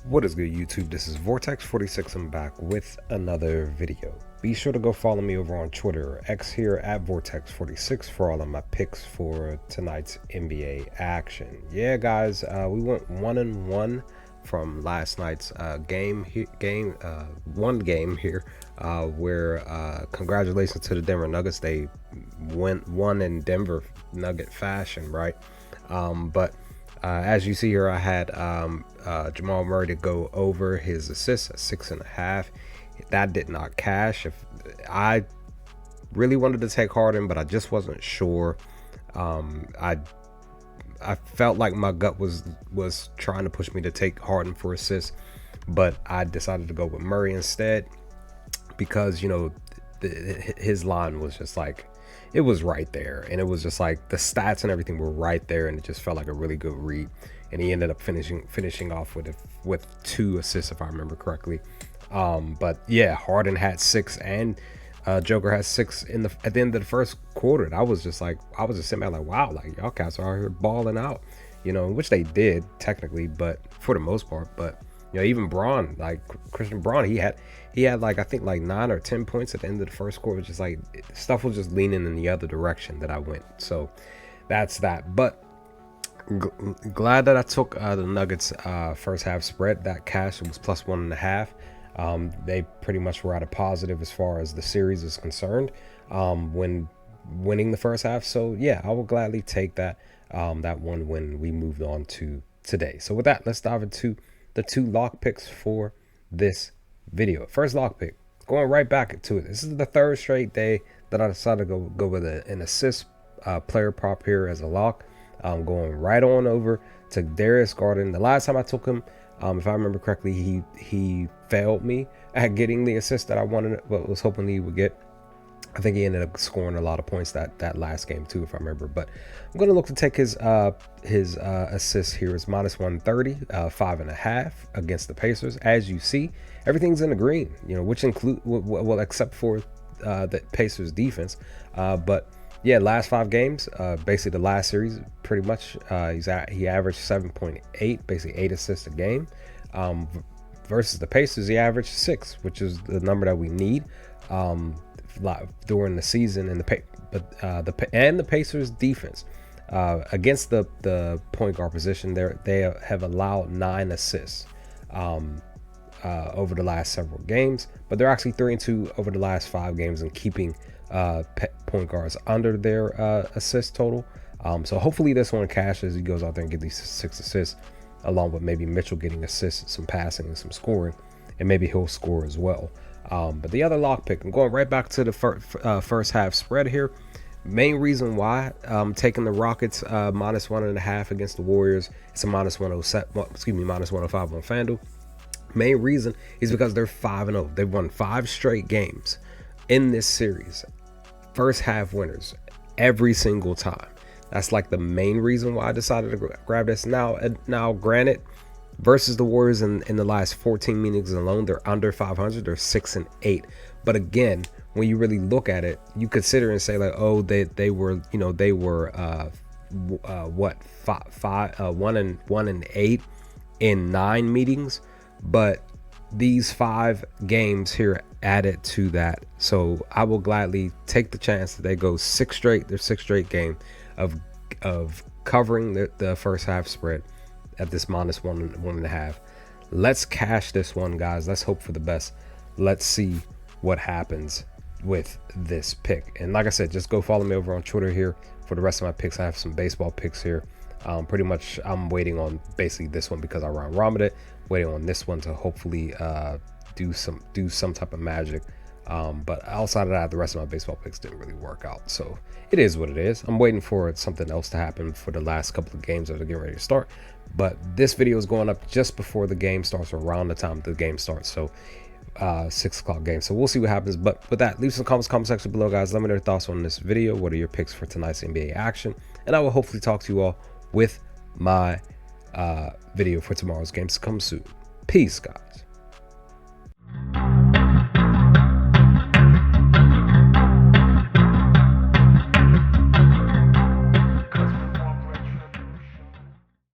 What is good, YouTube? This is Vortex46. I'm back with another video. Be sure to go follow me over on Twitter or X here at Vortex46 for all of my picks for tonight's NBA action. Yeah, guys, we went 1-1 from last night's one game here, where congratulations to the Denver Nuggets. They won in Denver Nugget fashion, right? But as you see here, I had Jamal Murray to go over his assists at 6.5. That did not cash. If I really wanted to take Harden, but I just wasn't sure. I felt like my gut was trying to push me to take Harden for assists, but I decided to go with Murray instead because, you know, his line was just like, it was right there, and it was just like the stats and everything were right there, and it just felt like a really good read. And he ended up finishing off with 2 assists, if I remember correctly. But yeah, Harden had 6 and Joker had 6 at the end of the first quarter. And I was just sitting there like, wow, like y'all cats are out here balling out, you know, which they did technically, but for the most part. But you know, even Braun, like Christian Braun, he had like, I think like 9 or 10 points at the end of the first quarter. Just like stuff was just leaning in the other direction that I went. So that's that. But glad that I took the Nuggets first half spread. That cash was plus 1.5. They pretty much were at a positive as far as the series is concerned when winning the first half. So yeah, I will gladly take that one when we moved on to today. So with that, let's dive into the 2 lock picks for this video. First lock pick, going right back to it. This is the 3rd straight day that I decided to go with an assist player prop here as a lock. I'm going right on over to Darius Garland. The last time I took him, if I remember correctly, he failed me at getting the assist that I wanted, but was hoping he would get. I think he ended up scoring a lot of points that last game too, if I remember. But I'm going to look to take his assist here is minus 130, 5.5 against the Pacers. As you see, everything's in the green, you know, which include well except for the Pacers defense. But yeah, last 5 games, basically the last series, pretty much he averaged 7.8, basically 8 assists a game. Versus the Pacers, he averaged 6, which is the number that we need during the season. And the Pacers defense against the point guard position, they have allowed 9 assists over the last several games, but they're actually 3-2 over the last 5 games and keeping point guards under their assist total. So hopefully this one cashes. He goes out there and get these 6 assists, along with maybe Mitchell getting assists, some passing and some scoring, and maybe he'll score as well. But the other lock pick, I'm going right back to the first half spread here. Main reason why I'm taking the Rockets minus 1.5 against the Warriors. It's a minus 105 on FanDuel. Main reason is because they're 5-0. They've won 5 straight games in this series. First half winners every single time. That's like the main reason why I decided to grab this. Now, granted, versus the Warriors in the last 14 meetings alone, they're under 500. They're 6-8. But again, when you really look at it, you consider and say like, oh, they were 1-8 in 9 meetings, but these 5 games here added to that. So I will gladly take the chance that they go 6 straight. Their 6th straight game of covering the first half spread at this minus 1.5. Let's cash this one, guys. Let's hope for the best. Let's see what happens with this pick. And like I said, just go follow me over on Twitter here for the rest of my picks. I have some baseball picks here. Pretty much I'm waiting on basically this one because I round it, waiting on this one to hopefully do some type of magic. But outside of that, the rest of my baseball picks didn't really work out. So it is what it is. I'm waiting for something else to happen for the last couple of games that are getting ready to start. But this video is going up just before the game starts, or around the time the game starts. So 6 o'clock game. So we'll see what happens. But with that, leave some comment section below, guys. Let me know your thoughts on this video. What are your picks for tonight's NBA action? And I will hopefully talk to you all with my video for tomorrow's games to come soon. Peace, guys.